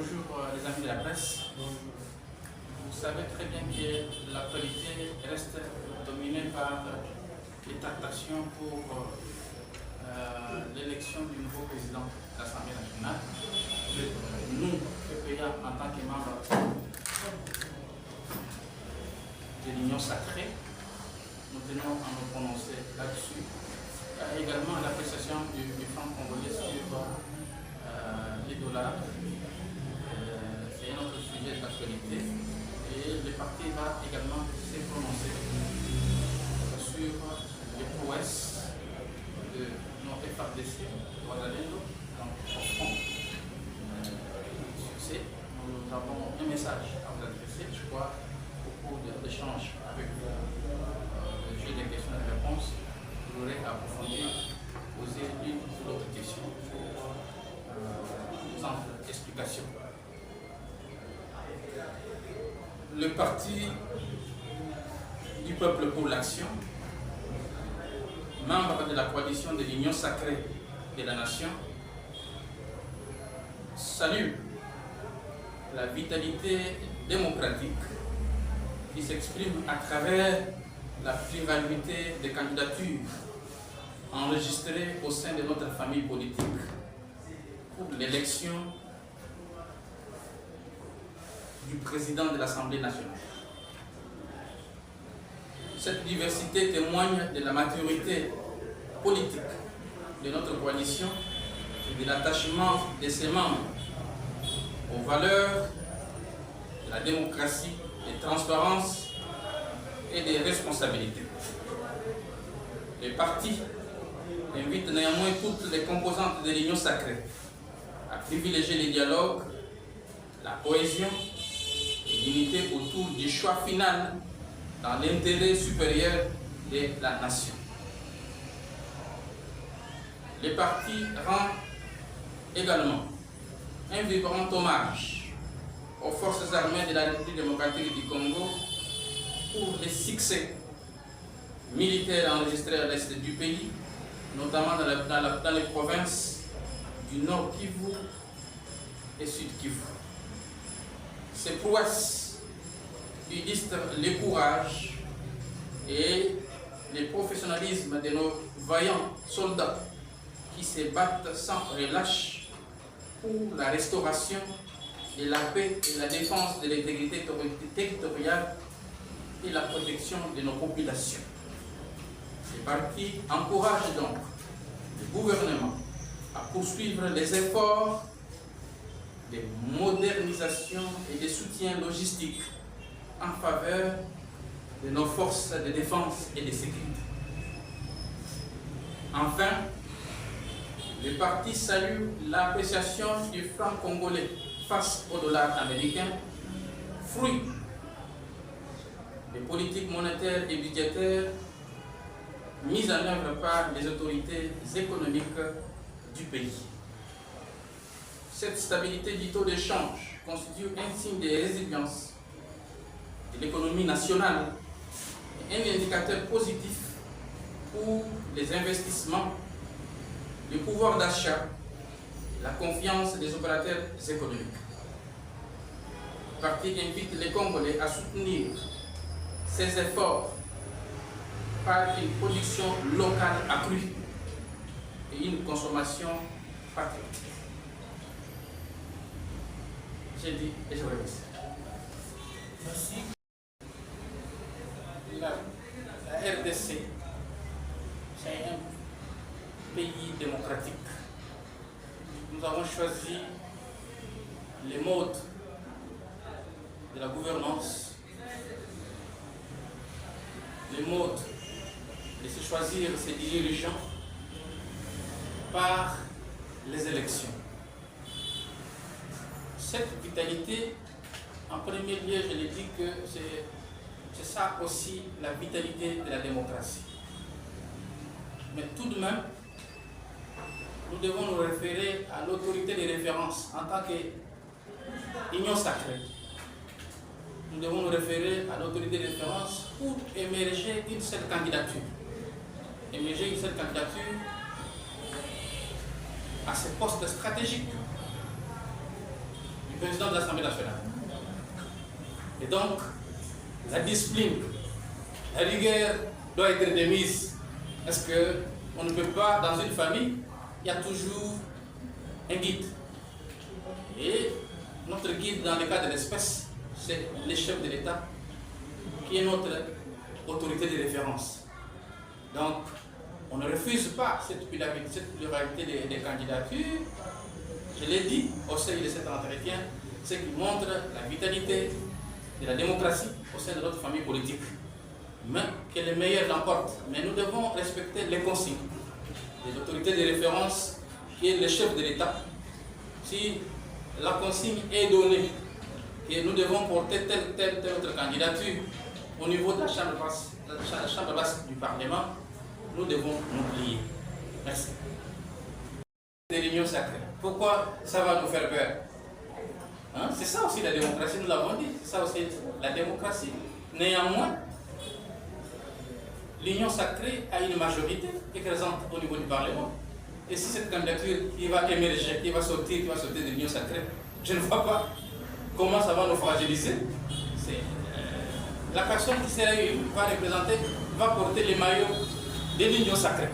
Bonjour les amis de la presse. Vous savez très bien que l'actualité reste dominée par les tractations pour l'élection du nouveau président de l'Assemblée nationale. Nous, PPA, en tant que membres de l'Union sacrée, nous tenons à nous prononcer là-dessus. Également l'appréciation du franc congolais sur les dollars. C'est un autre sujet d'actualité. Et le parti va également se prononcer sur les prouesses de notre FARDC, Ouazalendo, donc au front du succès. Nous avons un message à vous adresser, je crois, au cours de l'échange avec le jeu des questions et des réponses. Vous aurez approfondi, poser l'une ou l'autre question pour simple explication. Le parti du peuple pour l'action, membre de la coalition de l'Union sacrée de la nation, salue la vitalité démocratique qui s'exprime à travers la pluralité des candidatures enregistrées au sein de notre famille politique pour l'élection du président de l'Assemblée nationale. Cette diversité témoigne de la maturité politique de notre coalition et de l'attachement de ses membres aux valeurs de la démocratie, de transparence et des responsabilités. Les partis invitent néanmoins toutes les composantes de l'Union sacrée à privilégier le dialogue, la cohésion et l'unité autour du choix final dans l'intérêt supérieur de la nation. Les partis rendent également un vibrant hommage aux forces armées de la République démocratique du Congo pour les succès militaires enregistrés à l'est du pays, notamment dans les provinces du Nord Kivu et Sud Kivu. Ces prouesses illustrent le courage et le professionnalisme de nos vaillants soldats qui se battent sans relâche pour la restauration de la paix et la défense de l'intégrité territoriale et la protection de nos populations. Les partis encouragent donc le gouvernement à poursuivre les efforts de modernisation et de soutien logistique en faveur de nos forces de défense et de sécurité. Enfin, le parti salue l'appréciation du franc congolais face au dollar américain, fruit des politiques monétaires et budgétaires mises en œuvre par les autorités économiques du pays. Cette stabilité du taux d'échange constitue un signe de résilience de l'économie nationale et un indicateur positif pour les investissements, le pouvoir d'achat, la confiance des opérateurs économiques. Le parti invite les Congolais à soutenir ces efforts par une production locale accrue et une consommation patriotique. J'ai dit et je vous remercie. Merci. La RDC, c'est un pays démocratique. Nous avons choisi les modes de la gouvernance, les modes de se choisir ses dirigeants par les élections. Cette vitalité, en premier lieu, je l'ai dit que c'est ça aussi la vitalité de la démocratie. Mais tout de même, nous devons nous référer à l'autorité de référence en tant qu'union sacrée. Nous devons nous référer à l'autorité de référence pour émerger une seule candidature. Émerger une seule candidature à ces postes stratégiques président de l'Assemblée nationale. Et donc, la discipline, la rigueur doit être de mise. Parce qu'on ne peut pas, dans une famille, il y a toujours un guide. Et notre guide, dans le cas de l'espèce, c'est le chef de l'État, qui est notre autorité de référence. Donc, on ne refuse pas cette pluralité des candidatures. Je l'ai dit au sein de cet entretien, ce qui montre la vitalité de la démocratie au sein de notre famille politique. Mais que les meilleurs l'emportent. Mais nous devons respecter les consignes des autorités de référence, qui est le chef de l'État. Si la consigne est donnée, que nous devons porter telle autre candidature au niveau de la chambre basse du Parlement, nous devons nous plier. Merci. Des réunions sacrées. Pourquoi ça va nous faire peur? Hein? C'est ça aussi la démocratie, nous l'avons dit. C'est ça aussi la démocratie. Néanmoins, l'union sacrée a une majorité écrasante au niveau du Parlement. Et si cette candidature qui va émerger, qui va sortir de l'union sacrée, je ne vois pas comment ça va nous fragiliser. La personne qui sera élue va représenter, va porter les maillots de l'union sacrée.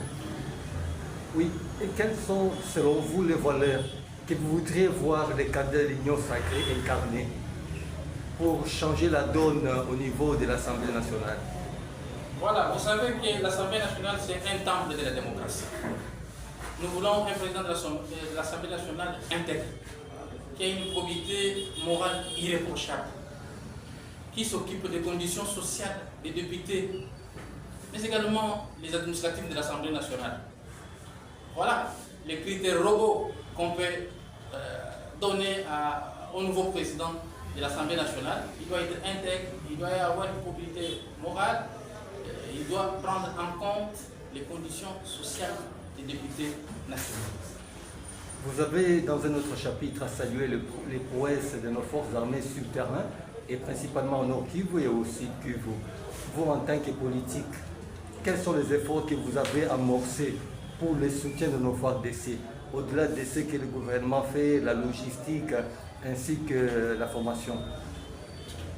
Oui, et quels sont, selon vous, les valeurs que vous voudriez voir les candidats de l'union sacrée incarner pour changer la donne au niveau de l'Assemblée nationale? Voilà, vous savez que l'Assemblée nationale, c'est un temple de la démocratie. Nous voulons un président de l'Assemblée nationale intègre, qui a une probité morale irréprochable, qui s'occupe des conditions sociales des députés, mais également les administratifs de l'Assemblée nationale. Voilà les critères robots qu'on peut donner au nouveau président de l'Assemblée nationale. Il doit être intègre, il doit y avoir une probité morale, il doit prendre en compte les conditions sociales des députés nationaux. Vous avez, dans un autre chapitre, salué les prouesses de nos forces armées sur le terrain, et principalement au Nord Kivu et au Sud Kivu. Vous, en tant que politique, quels sont les efforts que vous avez amorcés pour le soutien de nos FARDC, au-delà de ce que le gouvernement fait, la logistique, ainsi que la formation?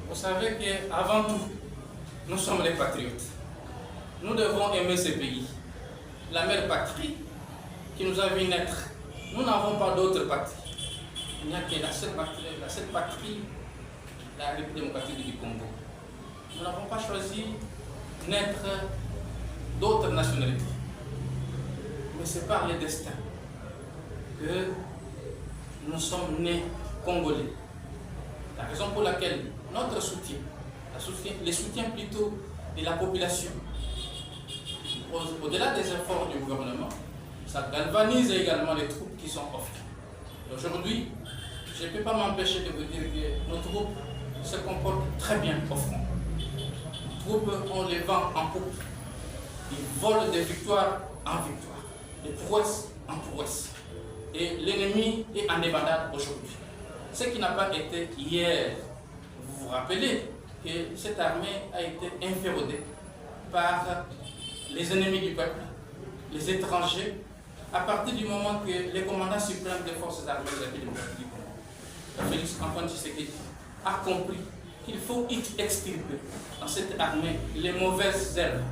Vous savez qu'avant tout, nous sommes les patriotes. Nous devons aimer ce pays. La mère patrie qui nous a vu naître. Nous n'avons pas d'autre patrie. Il n'y a que la seule patrie, la République démocratique du Congo. Nous n'avons pas choisi naître d'autres nationalités. Mais c'est par le destin que nous sommes nés congolais. La raison pour laquelle notre soutien, le soutien plutôt de la population, au-delà des efforts du gouvernement, ça galvanise également les troupes qui sont offertes. Aujourd'hui, je ne peux pas m'empêcher de vous dire que nos troupes se comportent très bien au front. Les troupes ont les vents en poupe. Ils volent de victoire en victoire, de prouesse en prouesse. Et l'ennemi est en débandade aujourd'hui. Ce qui n'a pas été hier. Vous vous rappelez que cette armée a été inféodée par les ennemis du peuple, les étrangers, à partir du moment que les commandants suprêmes des forces armées de la République démocratique du Congo, Félix Antoine Tshisekedi, a compris qu'il faut extirper dans cette armée les mauvaises herbes.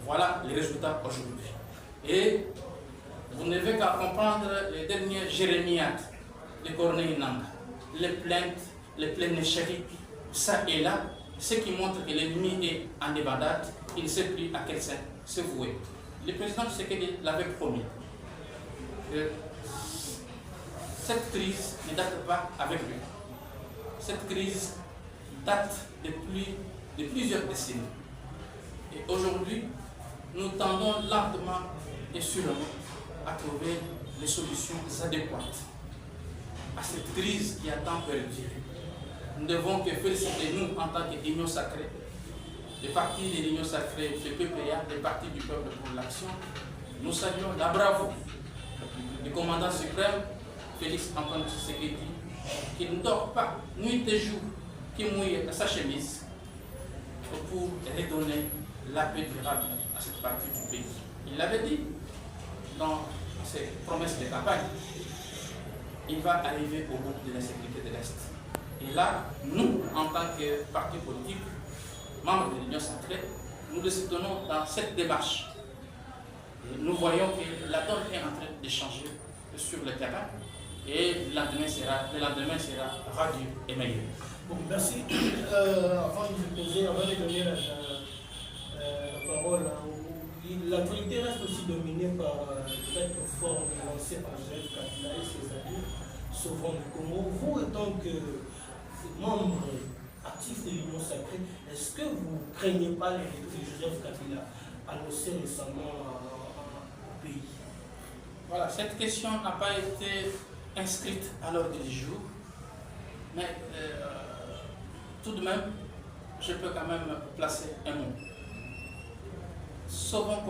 Voilà les résultats aujourd'hui. Et vous n'avez qu'à comprendre les derniers jérémiades de Corneille Nangaa, les plaintes chéries, ça et là, ce qui montre que l'ennemi est en débandade, il ne sait plus à quel sein se vouer. Le président Tshisekedi l'avait promis que cette crise ne date pas avec lui. Cette crise date de plusieurs décennies. Et aujourd'hui, nous tendons lentement et sûrement à trouver les solutions adéquates à cette crise qui a tant perduré. Nous devons que féliciter nous en tant qu'union sacrée, les partis de l'union sacrée, le PPA, les partis du peuple pour l'action. Nous saluons la bravoure du commandant suprême, Félix Antoine Tshisekedi, qui ne dort pas nuit et jour, qui mouille sa chemise pour redonner la paix durable à cette partie du pays. Il l'avait dit dans ses promesses de campagne. il va arriver au bout de l'insécurité de l'Est. Et là, nous, en tant que parti politique, membres de l'Union sacrée, nous nous soutenons dans cette démarche. Et nous voyons que la donne est en train de changer sur le terrain et le lendemain sera radieux et meilleur. Bon, merci. Avant de donner la parole, l'actualité reste aussi dominée par cette forme lancée par Joseph Kabila et ses alliés sauvant le Congo. Vous, étant que membre actif de l'Union sacrée, est-ce que vous ne craignez pas les retours de Joseph Kabila annoncé récemment au pays? Voilà, cette question n'a pas été inscrite à l'ordre du jour, mais tout de même, je peux quand même placer un mot. Sauvons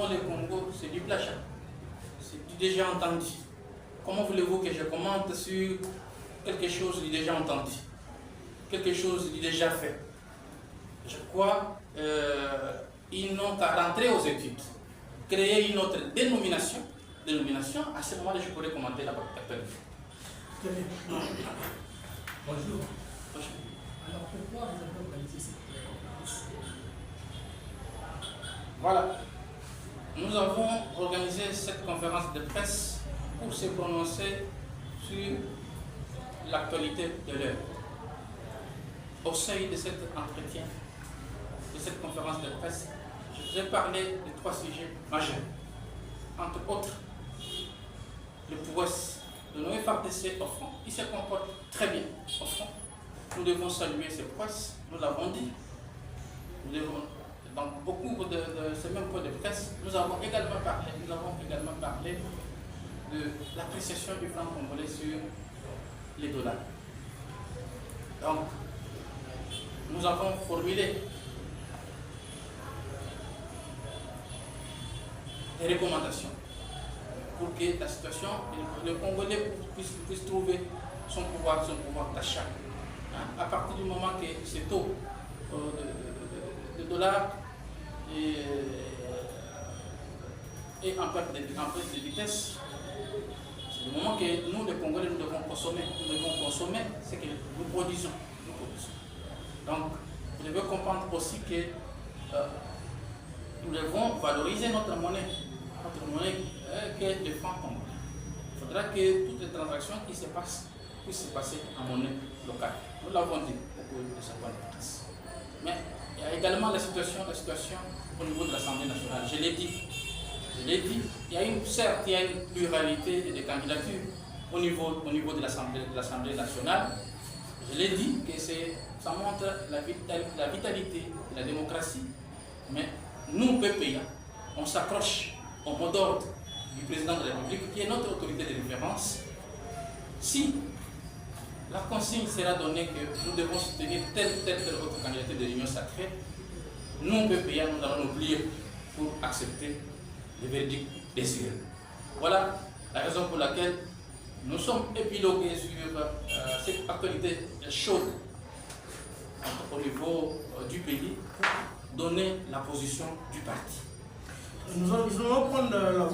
le Congo, c'est du plagiat, c'est du déjà entendu. Comment voulez-vous que je commente sur quelque chose du déjà entendu, quelque chose du déjà fait? Je crois qu'ils n'ont qu'à rentrer aux études, créer une autre dénomination, à ce moment-là je pourrais commenter la actualité. Bonjour. Alors pourquoi vous avez organisé cette conférence? Voilà. Nous avons organisé cette conférence de presse pour se prononcer sur l'actualité de l'heure. Au seuil de cet entretien, de cette conférence de presse, je vous ai parlé de 3 sujets majeurs. Entre autres, le prouesse de nos FARDC au front, qui se comporte très bien au front. Nous devons saluer ces prouesses, nous l'avons dit. Nous devons, dans beaucoup de ces mêmes points de presse, nous avons également parlé de l'appréciation du franc congolais sur les dollars. Donc, nous avons formulé des recommandations pour que la situation, le Congolais puisse trouver son pouvoir d'achat. À partir du moment que ce taux de dollar est en perte de vitesse, c'est le moment que nous, les Congolais, nous devons consommer ce que nous produisons. Donc, vous devez comprendre aussi que nous devons valoriser notre monnaie qui est le franc congolais. Il faudra que toutes les transactions qui se passent puissent se passer en monnaie locale. Nous l'avons dit au cours de ce point de presse. Mais il y a également la situation au niveau de l'Assemblée nationale. Je l'ai dit, certes, il y a une pluralité de candidatures au niveau de l'Assemblée nationale. Je l'ai dit que ça montre la vitalité de la démocratie, mais nous, PPA, on s'accroche au mot d'ordre du président de la République, qui est notre autorité de référence. Si la consigne sera donnée que nous devons soutenir telle autre candidature de l'Union sacrée, nous, PPA, nous allons nous plier pour accepter le verdict désiré. Voilà la raison pour laquelle nous sommes épilogués sur cette actualité chaude au niveau du pays pour donner la position du parti. Nous allons prendre la